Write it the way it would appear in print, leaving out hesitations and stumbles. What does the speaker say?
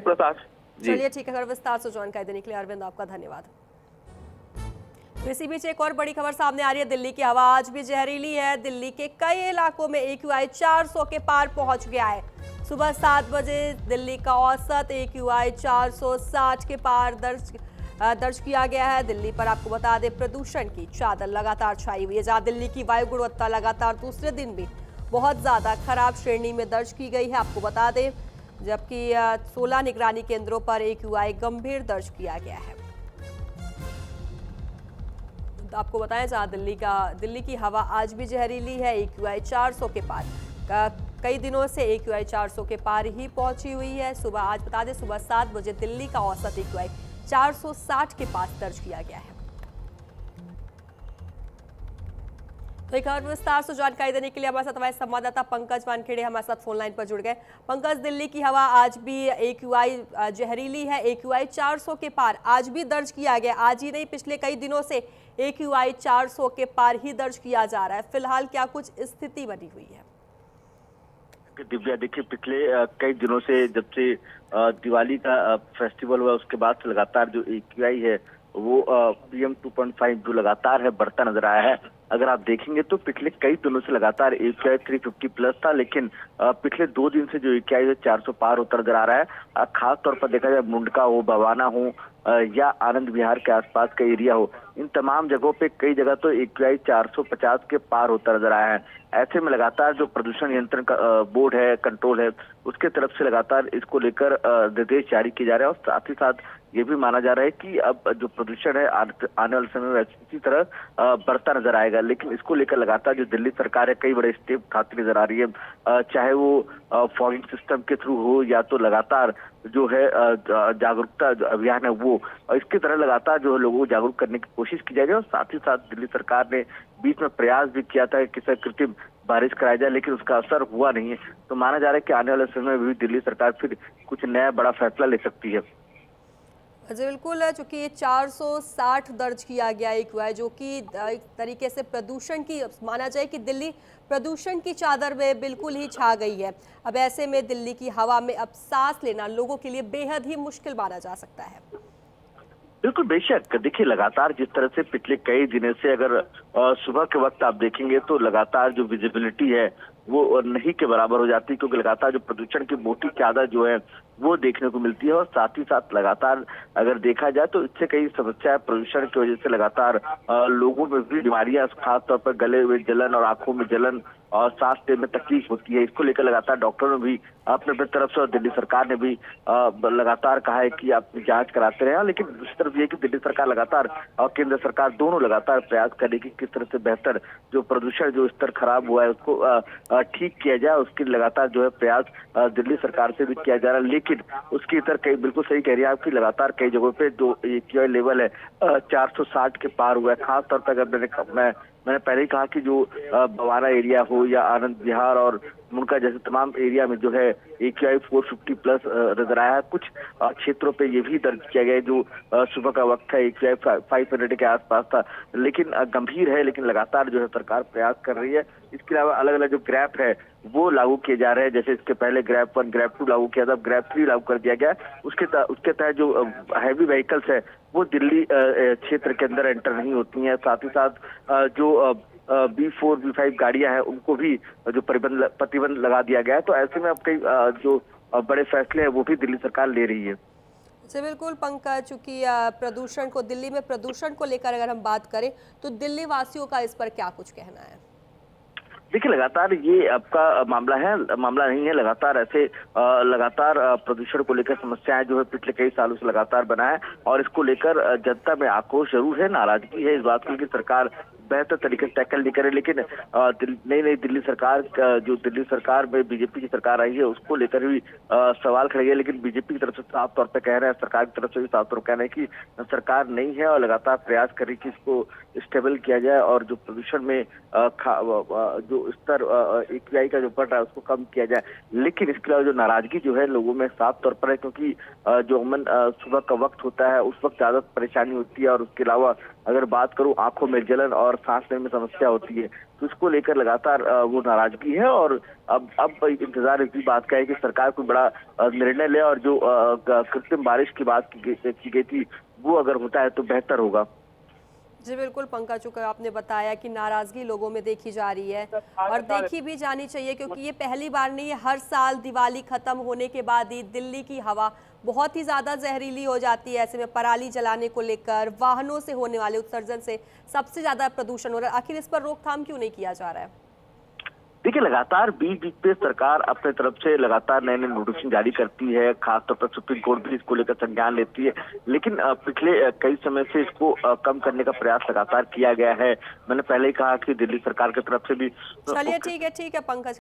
प्रकाश। चलिए ठीक है, अगर विस्तार से जानकारी देने के लिए अरविंद आपका धन्यवाद। तो इसी बीच एक और बड़ी खबर सामने आ रही है। दिल्ली की हवा आज भी जहरीली है। दिल्ली के कई इलाकों में AQI 400 के पार पहुंच गया है। सुबह 7 बजे दिल्ली का औसत AQI 460 के पार दर्ज किया गया है। दिल्ली पर आपको बता दें, प्रदूषण की चादर लगातार छाई हुई है, जहां दिल्ली की वायु गुणवत्ता लगातार दूसरे दिन भी बहुत ज्यादा खराब श्रेणी में दर्ज की गई है। आपको बता दें, जबकि 16 निगरानी केंद्रों पर AQI गंभीर दर्ज किया गया है। आपको बताएं, जहां दिल्ली की हवा आज भी जहरीली है। AQI 400 के पार कई दिनों से AQI 400 के पार ही पहुंची हुई है। आज बता दें, सुबह 7 बजे दिल्ली का औसत AQI 460 के पास दर्ज किया गया है। तो एक और विस्तार से जानकारी देने के लिए हमारे साथ हमारे संवाददाता पंकज वानखेड़े हमारे साथ फोन लाइन पर जुड़ गए। पंकज, दिल्ली की हवा आज भी AQI जहरीली है। AQI 400 के पार आज भी दर्ज किया गया। आज ही नहीं, पिछले कई दिनों से AQI 400 के पार ही दर्ज किया जा रहा है। फिलहाल क्या कुछ स्थिति बनी हुई है? दिव्या, देखिए, पिछले कई दिनों से, जब से दिवाली का फेस्टिवल हुआ, उसके बाद से लगातार जो AQI है वो PM 2.5 जो लगातार है बढ़ता नजर आया है। अगर आप देखेंगे तो पिछले कई दिनों से लगातार AQI 350 प्लस था, लेकिन पिछले 2 दिन से जो AQI है 400 पार होता नजर आ रहा है। खास तौर पर देखा जाए, मुंडका हो, भवाना हो या आनंद विहार के आसपास का एरिया हो, इन तमाम जगहों पे कई जगह तो AQI 450 के पार होता नजर आया है। ऐसे में लगातार जो प्रदूषण नियंत्रण का बोर्ड है, कंट्रोल है, उसके तरफ से लगातार इसको लेकर निर्देश जारी किए जा रहे हैं। और साथ ही साथ ये भी माना जा रहा है कि अब जो प्रदूषण है आने वाले समय में इसी तरह बढ़ता नजर आएगा। लेकिन इसको लेकर लगातार जो दिल्ली सरकार है कई बड़े स्टेप उठाती नजर आ रही है, चाहे वो फॉगिंग सिस्टम के थ्रू हो या तो लगातार जो है जागरूकता अभियान है वो, और इसकी तरह लगातार जो है लोगों को जागरूक करने की कोशिश की जा रही है। और साथ ही साथ दिल्ली सरकार ने बीच में प्रयास भी किया था कि कृत्रिम बारिश कराया जाए, लेकिन उसका असर हुआ नहीं है। तो माना जा रहा है कि आने वाले समय में भी दिल्ली सरकार फिर कुछ नया बड़ा फैसला ले सकती है। जी बिल्कुल, चूंकि 460 दर्ज किया गया AQI, जो कि एक तरीके से प्रदूषण की, माना जाए कि दिल्ली प्रदूषण की चादर में बिल्कुल ही छा गई है। अब ऐसे में दिल्ली की हवा में अब सांस लेना लोगों के लिए बेहद ही मुश्किल माना जा सकता है। बिल्कुल, बेशक। देखिए, लगातार जिस तरह से पिछले कई दिनों से अगर सुबह के वक्त आप देखेंगे तो लगातार जो विजिबिलिटी है वो नहीं के बराबर हो जाती है, क्योंकि लगातार जो प्रदूषण की मोटी चादर जो है वो देखने को मिलती है। और साथ ही साथ लगातार अगर देखा जाए तो इससे कई समस्याएं प्रदूषण की वजह से लगातार लोगों में भी बीमारियां, खासतौर पर गले में जलन और आंखों में जलन और सांस लेने में तकलीफ होती है। इसको लेकर लगातार डॉक्टरों ने भी अपने तरफ से और दिल्ली सरकार ने भी लगातार कहा है कि आप जांच कराते रहे। लेकिन दूसरी तरफ ये कि दिल्ली सरकार लगातार और केंद्र सरकार दोनों लगातार प्रयास करेगी किस तरह से बेहतर जो प्रदूषण जो स्तर खराब हुआ है उसको ठीक किया जाए। उसके लगातार जो है प्रयास दिल्ली सरकार से भी किया जा रहा है। लेकिन उसकी इतर कई, बिल्कुल सही कह रही है आपकी, लगातार कई जगहों पे जो AQI लेवल है 460 के पार हुआ है। खासतौर पर अगर मैंने पहले ही कहा कि जो भवाना एरिया हो या आनंद विहार और मुंडका जैसे तमाम एरिया में जो है AQI 450 प्लस नजर आया है। कुछ क्षेत्रों पे ये भी दर्ज किया गया है जो सुबह का वक्त है AQI 500 के आसपास था, लेकिन गंभीर है। लेकिन लगातार जो है सरकार प्रयास कर रही है। इसके अलावा अलग अलग जो ग्रैप है वो लागू किए जा रहे हैं। जैसे इसके पहले ग्रैप 1, ग्रैप 2 लागू किया था, अब ग्रैप 3 लागू कर दिया गया। उसके तहत जो हैवी व्हीकल्स है वो दिल्ली क्षेत्र के अंदर एंटर नहीं होती हैं। साथ ही साथ जो B4, B5 गाड़ियां हैं उनको भी जो प्रतिबंध लगा दिया गया है। तो ऐसे में अब कई जो बड़े फैसले हैं वो भी दिल्ली सरकार ले रही है। जी बिल्कुल पंकज, चूंकि दिल्ली में प्रदूषण को लेकर अगर हम बात करें तो दिल्ली वासियों का इस पर क्या कुछ कहना है? देखिए, लगातार ये आपका मामला नहीं है। लगातार ऐसे लगातार प्रदूषण को लेकर समस्याएं जो है पिछले कई सालों से लगातार बना है, और इसको लेकर जनता में आक्रोश जरूर है, नाराजगी है इस बात की कि सरकार बेहतर तरीके से टैकल नहीं करे। लेकिन नई दिल्ली सरकार, जो दिल्ली सरकार में बीजेपी की सरकार आई है उसको लेकर भी सवाल खड़े हैं। लेकिन बीजेपी की तरफ से साफ तौर पर कह रहे हैं, सरकार की तरफ से भी साफ तौर पर कहना है कि सरकार नहीं है और लगातार प्रयास करे कि इसको स्टेबल किया जाए और जो प्रदूषण में जो स्तर AQI का जो बढ़ रहा है उसको कम किया जाए। लेकिन इसके अलावा जो नाराजगी जो है लोगों में साफ तौर पर है, क्योंकि जो अमन सुबह का वक्त होता है उस वक्त ज्यादा परेशानी होती है। और उसके अलावा अगर बात करूं आंखों में जलन और सांस लेने में समस्या होती है, तो इसको लेकर लगातार वो नाराजगी है। और अब इंतजार इसी बात का है कि सरकार कोई बड़ा निर्णय ले, और जो कृत्रिम बारिश की बात की गई थी वो अगर होता है तो बेहतर होगा। जी बिल्कुल पंकज, चूंकि आपने बताया कि नाराजगी लोगों में देखी जा रही है और देखी भी जानी चाहिए, क्योंकि ये पहली बार नहीं है। हर साल दिवाली खत्म होने के बाद ही दिल्ली की हवा बहुत ही ज्यादा जहरीली हो जाती है। ऐसे में पराली जलाने को लेकर, वाहनों से होने वाले उत्सर्जन से सबसे ज्यादा प्रदूषण हो रहा है। आखिर इस पर रोकथाम क्यों नहीं किया जा रहा है? देखिए, लगातार बीच बीच पे सरकार अपने तरफ से लगातार नए नए नोटिफिकेशन जारी करती है, खासतौर पर सुप्रीम कोर्ट भी इसको लेकर संज्ञान लेती है, लेकिन पिछले कई समय से इसको कम करने का प्रयास लगातार किया गया है। मैंने पहले ही कहा कि दिल्ली सरकार की तरफ से भी चलिए ठीक है पंकज।